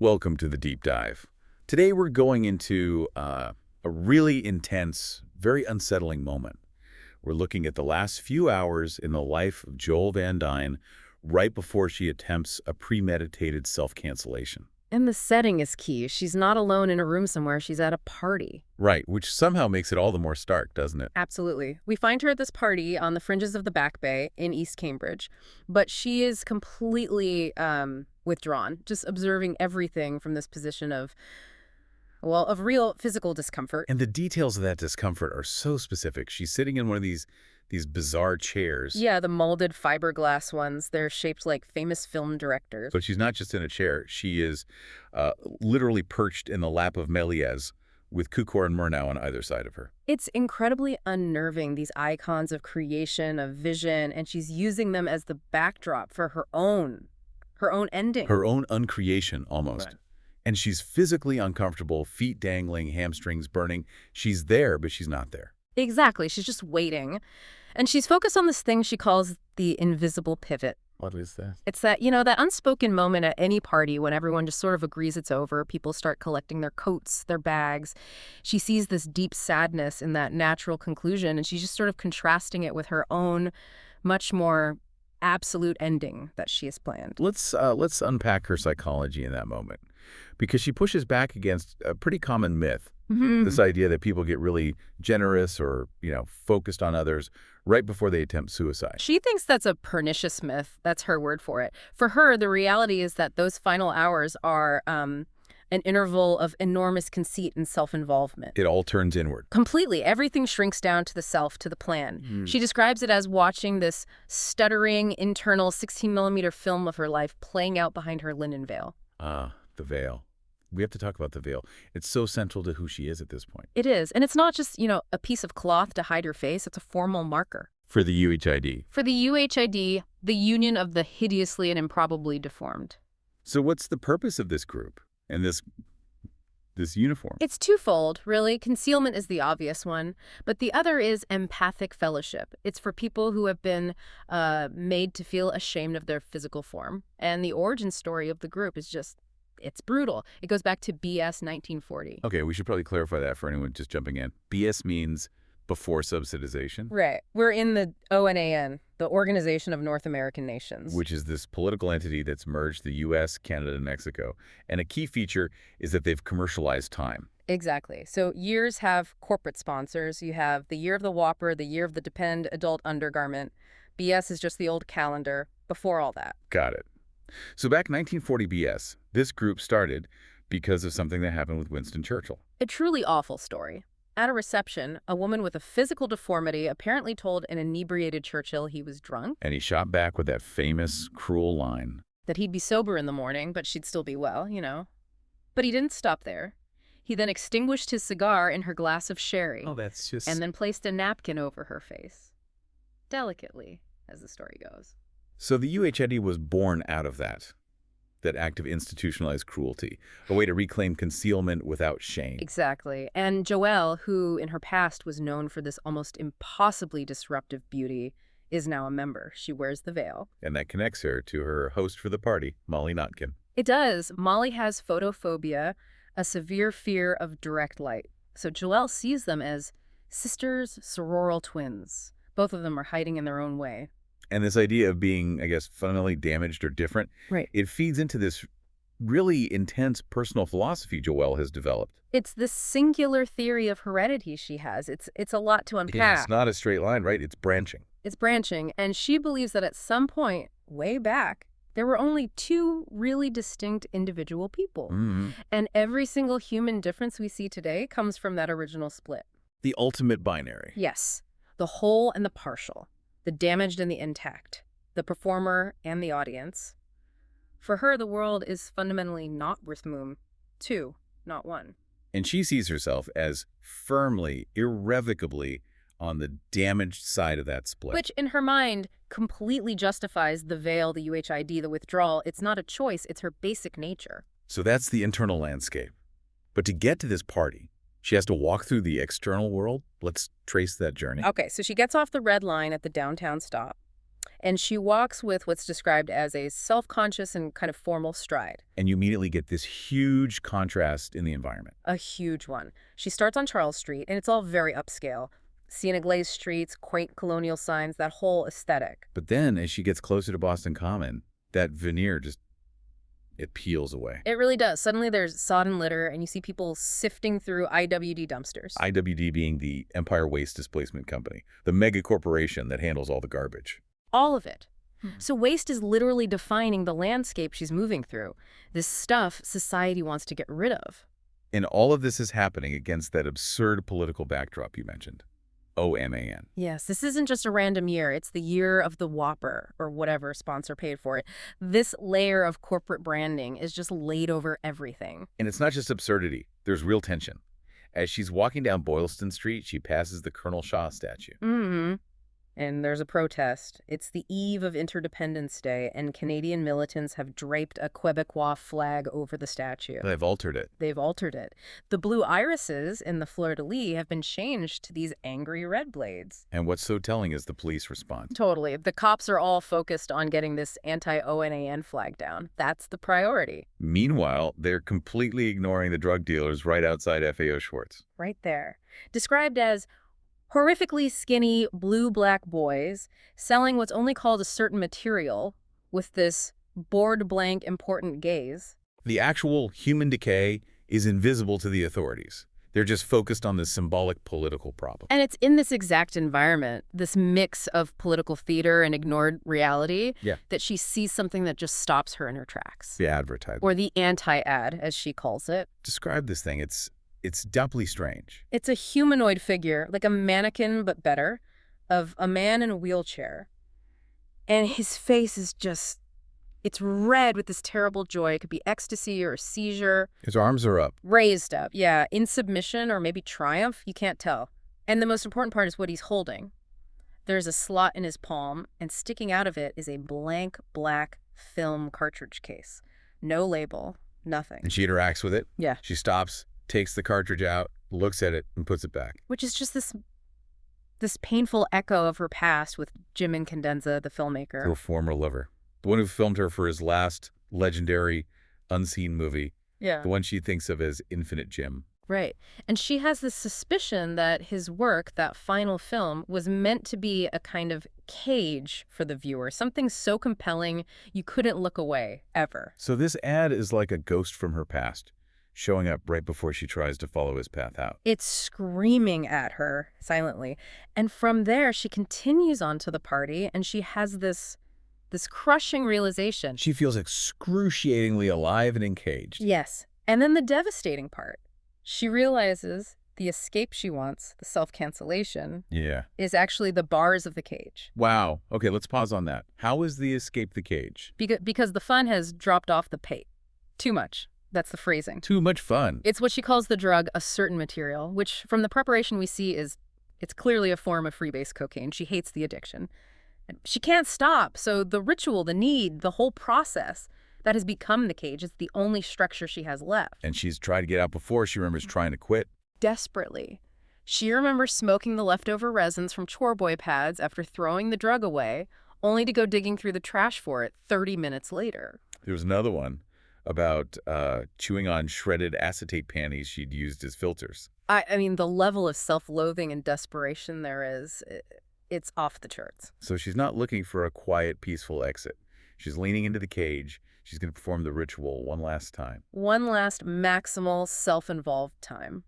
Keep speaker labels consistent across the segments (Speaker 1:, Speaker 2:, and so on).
Speaker 1: Welcome to the deep dive. Today we're going into a really intense, very unsettling moment. We're looking at the last few hours in the life of Joelle Van Dyne right before she attempts a premeditated self-cancellation.
Speaker 2: And the setting is key. She's not alone in a room somewhere. She's at a party.
Speaker 1: Right, which somehow makes it all the more stark, doesn't it?
Speaker 2: Absolutely. We find her at this party on the fringes of the Back Bay in East Cambridge, but she is completely withdrawn, just observing everything from this position of, well, of real physical discomfort.
Speaker 1: And the details of that discomfort are so specific. She's sitting in one of these bizarre chairs.
Speaker 2: Yeah, the molded fiberglass ones. They're shaped like famous film directors.
Speaker 1: But she's not just in a chair. She is literally perched in the lap of Méliès with Cukor and Murnau on either side of her.
Speaker 2: It's incredibly unnerving, these icons of creation, of vision, and she's using them as the backdrop for her own ending.
Speaker 1: Her own uncreation, almost.
Speaker 2: Right.
Speaker 1: And she's physically uncomfortable, feet dangling, hamstrings burning. She's there, but she's not there.
Speaker 2: Exactly. She's just waiting. And she's focused on this thing she calls the invisible pivot.
Speaker 1: What is that?
Speaker 2: It's that, that unspoken moment at any party when everyone just sort of agrees it's over. People start collecting their coats, their bags. She sees this deep sadness in that natural conclusion, and she's just sort of contrasting it with her own much more absolute ending that she has planned.
Speaker 1: Let's unpack her psychology in that moment, because she pushes back against a pretty common myth. This idea that people get really generous or, focused on others right before they attempt suicide.
Speaker 2: She thinks that's a pernicious myth. That's her word for it. For her, the reality is that those final hours are an interval of enormous conceit and self-involvement.
Speaker 1: It all turns inward.
Speaker 2: Completely. Everything shrinks down to the self, to the plan. She describes it as watching this stuttering, internal 16-millimeter film of her life playing out behind her linen veil.
Speaker 1: Ah, the veil. We have to talk about the veil. It's so central to who she is at this point.
Speaker 2: It is. And it's not just, a piece of cloth to hide your face. It's a formal marker.
Speaker 1: For the UHID.
Speaker 2: For the UHID, the union of the hideously and improbably deformed.
Speaker 1: So what's the purpose of this group and this uniform?
Speaker 2: It's twofold, really. Concealment is the obvious one, but the other is empathic fellowship. It's for people who have been made to feel ashamed of their physical form. And the origin story of the group is just, it's brutal. It goes back to BS 1940.
Speaker 1: Okay, we should probably clarify that for anyone just jumping in. BS means before subsidization.
Speaker 2: Right. We're in the ONAN, the Organization of North American Nations.
Speaker 1: Which is this political entity that's merged the U.S., Canada, and Mexico. And a key feature is that they've commercialized time.
Speaker 2: Exactly. So years have corporate sponsors. You have the year of the Whopper, the year of the Depend adult undergarment. BS is just the old calendar before all that.
Speaker 1: Got it. So back in 1940 BS, this group started because of something that happened with Winston Churchill.
Speaker 2: A truly awful story. At a reception, a woman with a physical deformity apparently told an inebriated Churchill he was drunk.
Speaker 1: And he shot back with that famous, cruel line.
Speaker 2: That he'd be sober in the morning, but she'd still be well, But he didn't stop there. He then extinguished his cigar in her glass of sherry.
Speaker 1: Oh, that's just...
Speaker 2: And then placed a napkin over her face. Delicately, as the story goes.
Speaker 1: So the UHID was born out of that act of institutionalized cruelty, a way to reclaim concealment without shame.
Speaker 2: Exactly. And Joelle, who in her past was known for this almost impossibly disruptive beauty, is now a member. She wears the veil.
Speaker 1: And that connects her to her host for the party, Molly Notkin.
Speaker 2: It does. Molly has photophobia, a severe fear of direct light. So Joelle sees them as sisters, sororal twins. Both of them are hiding in their own way.
Speaker 1: And this idea of being, I guess, fundamentally damaged or different,
Speaker 2: right? It
Speaker 1: feeds into this really intense personal philosophy Joelle has developed.
Speaker 2: It's this singular theory of heredity she has. It's a lot to unpack.
Speaker 1: Yeah, it's not a straight line, right? It's branching.
Speaker 2: It's branching, and she believes that at some point, way back, there were only two really distinct individual people. And every single human difference we see today comes from that original split.
Speaker 1: The ultimate binary.
Speaker 2: Yes. The whole and the partial. The damaged and the intact, the performer and the audience. For her, the world is fundamentally not worth moon. Two, not one.
Speaker 1: And she sees herself as firmly, irrevocably on the damaged side of that split.
Speaker 2: Which, in her mind, completely justifies the veil, the UHID, the withdrawal. It's not a choice. It's her basic nature.
Speaker 1: So that's the internal landscape. But to get to this party, she has to walk through the external world. Let's trace that journey.
Speaker 2: Okay, so she gets off the red line at the downtown stop. And she walks with what's described as a self-conscious and kind of formal stride.
Speaker 1: And you immediately get this huge contrast in the environment.
Speaker 2: A huge one. She starts on Charles Street, and it's all very upscale. Scenic glazed streets, quaint colonial signs, that whole aesthetic.
Speaker 1: But then, as she gets closer to Boston Common, that veneer it peels away.
Speaker 2: It really does. Suddenly there's sodden litter, and you see people sifting through IWD dumpsters.
Speaker 1: IWD being the Empire Waste Displacement Company, the mega corporation that handles all the garbage.
Speaker 2: All of it. So waste is literally defining the landscape she's moving through. This stuff society wants to get rid of.
Speaker 1: And all of this is happening against that absurd political backdrop you mentioned. OMAN.
Speaker 2: Yes, this isn't just a random year. It's the year of the Whopper, or whatever sponsor paid for it. This layer of corporate branding is just laid over everything.
Speaker 1: And it's not just absurdity. There's real tension. As she's walking down Boylston Street, she passes the Colonel Shaw statue.
Speaker 2: Mm-hmm. And there's a protest. It's the eve of Interdependence Day, and Canadian militants have draped a Quebecois flag over the statue.
Speaker 1: They've altered it.
Speaker 2: They've altered it. The blue irises in the fleur-de-lis have been changed to these angry red blades.
Speaker 1: And what's so telling is the police response.
Speaker 2: Totally. The cops are all focused on getting this anti-ONAN flag down. That's the priority.
Speaker 1: Meanwhile, they're completely ignoring the drug dealers right outside FAO Schwartz.
Speaker 2: Right there. Described as horrifically skinny blue-black boys selling what's only called a certain material with this board-blank important gaze.
Speaker 1: The actual human decay is invisible to the authorities. They're just focused on the symbolic political problem.
Speaker 2: And it's in this exact environment, this mix of political theater and ignored reality, that she sees something that just stops her in her tracks.
Speaker 1: The advertisement.
Speaker 2: Or the anti-ad, as she calls it.
Speaker 1: Describe this thing. It's doubly strange.
Speaker 2: It's a humanoid figure, like a mannequin but better, of a man in a wheelchair. And his face is just, it's red with this terrible joy. It could be ecstasy or a seizure.
Speaker 1: His arms are up.
Speaker 2: Raised up, yeah. In submission or maybe triumph, you can't tell. And the most important part is what he's holding. There's a slot in his palm, and sticking out of it is a blank black film cartridge case. No label, nothing.
Speaker 1: And she interacts with it.
Speaker 2: Yeah.
Speaker 1: She stops, takes the cartridge out, looks at it, and puts it back.
Speaker 2: Which is just this painful echo of her past with Jim Incandenza, the filmmaker.
Speaker 1: Her former lover. The one who filmed her for his last legendary unseen movie.
Speaker 2: Yeah.
Speaker 1: The one she thinks of as Infinite Jim.
Speaker 2: Right. And she has this suspicion that his work, that final film, was meant to be a kind of cage for the viewer. Something so compelling you couldn't look away, ever.
Speaker 1: So this ad is like a ghost from her past, showing up right before she tries to follow his path out.
Speaker 2: It's screaming at her silently. And from there, she continues on to the party, and she has this crushing realization.
Speaker 1: She feels excruciatingly alive and encaged.
Speaker 2: Yes. And then the devastating part. She realizes the escape she wants, the self-cancellation, is actually the bars of the cage.
Speaker 1: Wow. Okay, let's pause on that. How is the escape the cage?
Speaker 2: Because the fun has dropped off the pate. Too much. That's the phrasing.
Speaker 1: Too much fun.
Speaker 2: It's what she calls the drug a certain material, which from the preparation we see it's clearly a form of freebase cocaine. She hates the addiction. And she can't stop, so the ritual, the need, the whole process that has become the cage is the only structure she has left.
Speaker 1: And she's tried to get out before. She remembers trying to quit.
Speaker 2: Desperately. She remembers smoking the leftover resins from chore boy pads after throwing the drug away, only to go digging through the trash for it 30 minutes later.
Speaker 1: There was another one about chewing on shredded acetate panties she'd used as filters.
Speaker 2: I mean, the level of self-loathing and desperation there is, it's off the charts.
Speaker 1: So she's not looking for a quiet, peaceful exit. She's leaning into the cage. She's going to perform the ritual one last time.
Speaker 2: One last maximal self-involved time.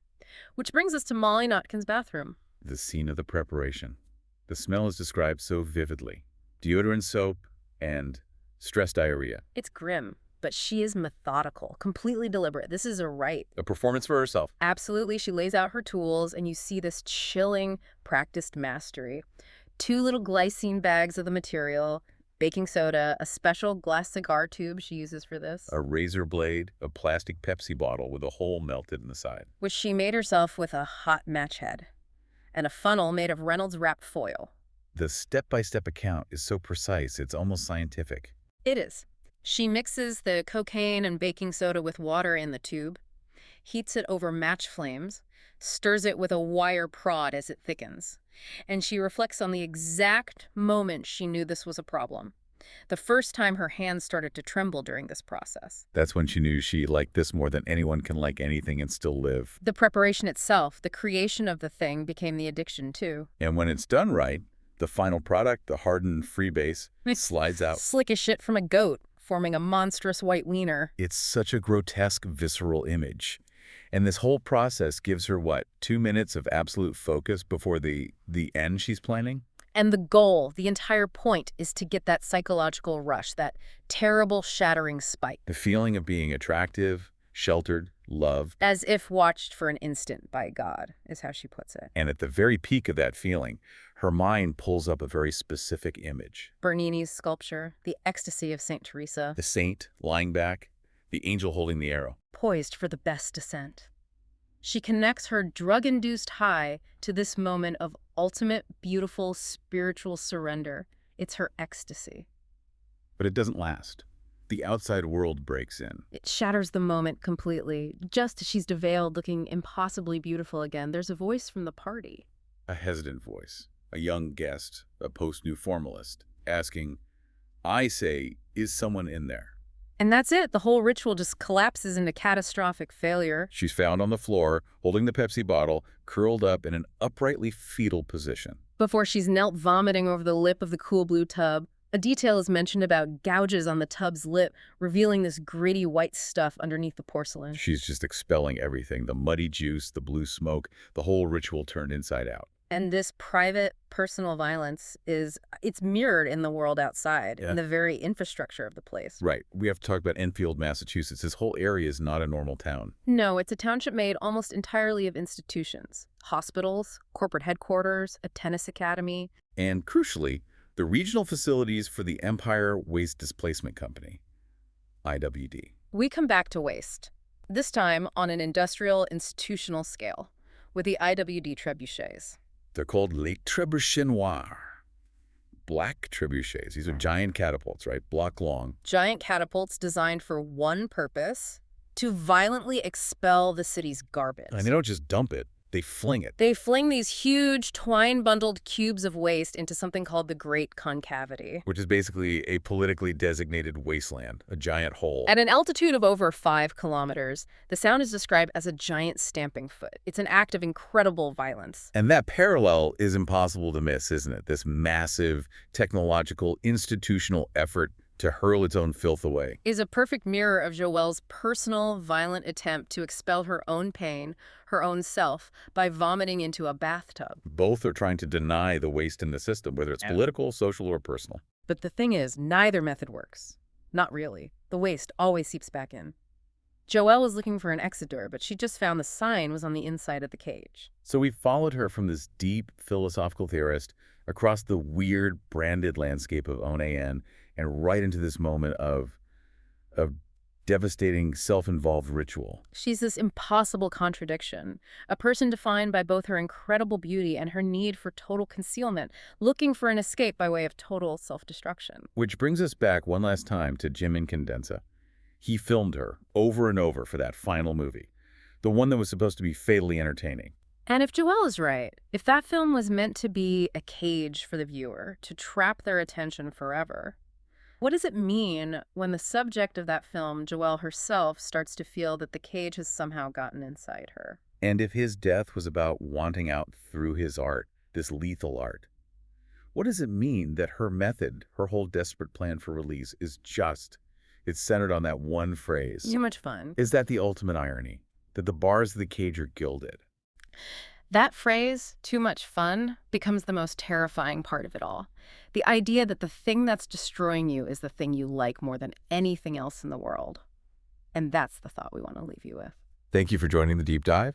Speaker 2: Which brings us to Molly Notkin's bathroom.
Speaker 1: The scene of the preparation. The smell is described so vividly. Deodorant soap and stress diarrhea.
Speaker 2: It's grim, but she is methodical, completely deliberate. This is a rite.
Speaker 1: A performance for herself.
Speaker 2: Absolutely. She lays out her tools, and you see this chilling, practiced mastery. 2 little glycine bags of the material, baking soda, a special glass cigar tube she uses for this.
Speaker 1: A razor blade, a plastic Pepsi bottle with a hole melted in the side.
Speaker 2: Which she made herself with a hot match head. And a funnel made of Reynolds wrap foil.
Speaker 1: The step-by-step account is so precise, it's almost scientific.
Speaker 2: It is. She mixes the cocaine and baking soda with water in the tube, heats it over match flames, stirs it with a wire prod as it thickens. And she reflects on the exact moment she knew this was a problem. The first time her hands started to tremble during this process.
Speaker 1: That's when she knew she liked this more than anyone can like anything and still live.
Speaker 2: The preparation itself, the creation of the thing, became the addiction too.
Speaker 1: And when it's done right, the final product, the hardened freebase, slides out.
Speaker 2: Slick as shit from a goat, forming a monstrous white wiener.
Speaker 1: It's such a grotesque, visceral image. And this whole process gives her, what, 2 minutes of absolute focus before the end she's planning?
Speaker 2: And the goal, the entire point, is to get that psychological rush, that terrible shattering spike.
Speaker 1: The feeling of being attractive, sheltered, loved.
Speaker 2: As if watched for an instant by God, is how she puts it.
Speaker 1: And at the very peak of that feeling, her mind pulls up a very specific image.
Speaker 2: Bernini's sculpture, the ecstasy of St. Teresa.
Speaker 1: The saint lying back, the angel holding the arrow.
Speaker 2: Poised for the best descent. She connects her drug-induced high to this moment of ultimate, beautiful, spiritual surrender. It's her ecstasy.
Speaker 1: But it doesn't last. The outside world breaks in.
Speaker 2: It shatters the moment completely. Just as she's deveiled, looking impossibly beautiful again, there's a voice from the party.
Speaker 1: A hesitant voice, a young guest, a post-new formalist, asking, I say, is someone in there?
Speaker 2: And that's it. The whole ritual just collapses into catastrophic failure.
Speaker 1: She's found on the floor, holding the Pepsi bottle, curled up in an uprightly fetal position.
Speaker 2: Before she's knelt vomiting over the lip of the cool blue tub, a detail is mentioned about gouges on the tub's lip, revealing this gritty white stuff underneath the porcelain.
Speaker 1: She's just expelling everything, the muddy juice, the blue smoke, the whole ritual turned inside out.
Speaker 2: And this private, personal violence it's mirrored in the world outside, in the very infrastructure of the place.
Speaker 1: Right. We have to talk about Enfield, Massachusetts. This whole area is not a normal town.
Speaker 2: No, it's a township made almost entirely of institutions. Hospitals, corporate headquarters, a tennis academy.
Speaker 1: And crucially, the regional facilities for the Empire Waste Displacement Company, IWD.
Speaker 2: We come back to waste, this time on an industrial, institutional scale, with the IWD trebuchets.
Speaker 1: They're called Les Trebuchets Noirs. Black trebuchets. These are giant catapults, right? Block long.
Speaker 2: Giant catapults designed for one purpose, to violently expel the city's garbage.
Speaker 1: And they don't just dump it. They fling it.
Speaker 2: They fling these huge, twine-bundled cubes of waste into something called the Great Concavity.
Speaker 1: Which is basically a politically designated wasteland, a giant hole.
Speaker 2: At an altitude of over 5 kilometers, the sound is described as a giant stamping foot. It's an act of incredible violence.
Speaker 1: And that parallel is impossible to miss, isn't it? This massive, technological, institutional effort to hurl its own filth away.
Speaker 2: Is a perfect mirror of Joelle's personal, violent attempt to expel her own pain, her own self, by vomiting into a bathtub.
Speaker 1: Both are trying to deny the waste in the system, whether it's political, social, or personal.
Speaker 2: But the thing is, neither method works. Not really. The waste always seeps back in. Joelle was looking for an exit door, but she just found the sign was on the inside of the cage.
Speaker 1: So we followed her from this deep philosophical theorist across the weird branded landscape of Onan and right into this moment of devastating self-involved ritual.
Speaker 2: She's this impossible contradiction, a person defined by both her incredible beauty and her need for total concealment, looking for an escape by way of total self-destruction.
Speaker 1: Which brings us back one last time to Jim Incandenza. He filmed her over and over for that final movie, the one that was supposed to be fatally entertaining.
Speaker 2: And if Joelle is right, if that film was meant to be a cage for the viewer, to trap their attention forever, what does it mean when the subject of that film, Joelle herself, starts to feel that the cage has somehow gotten inside her?
Speaker 1: And if his death was about wanting out through his art, this lethal art, what does it mean that her method, her whole desperate plan for release is just, it's centered on that one phrase?
Speaker 2: Too much fun.
Speaker 1: Is that the ultimate irony? That the bars of the cage are gilded?
Speaker 2: That phrase, too much fun, becomes the most terrifying part of it all. The idea that the thing that's destroying you is the thing you like more than anything else in the world. And that's the thought we want to leave you with.
Speaker 1: Thank you for joining the Deep Dive.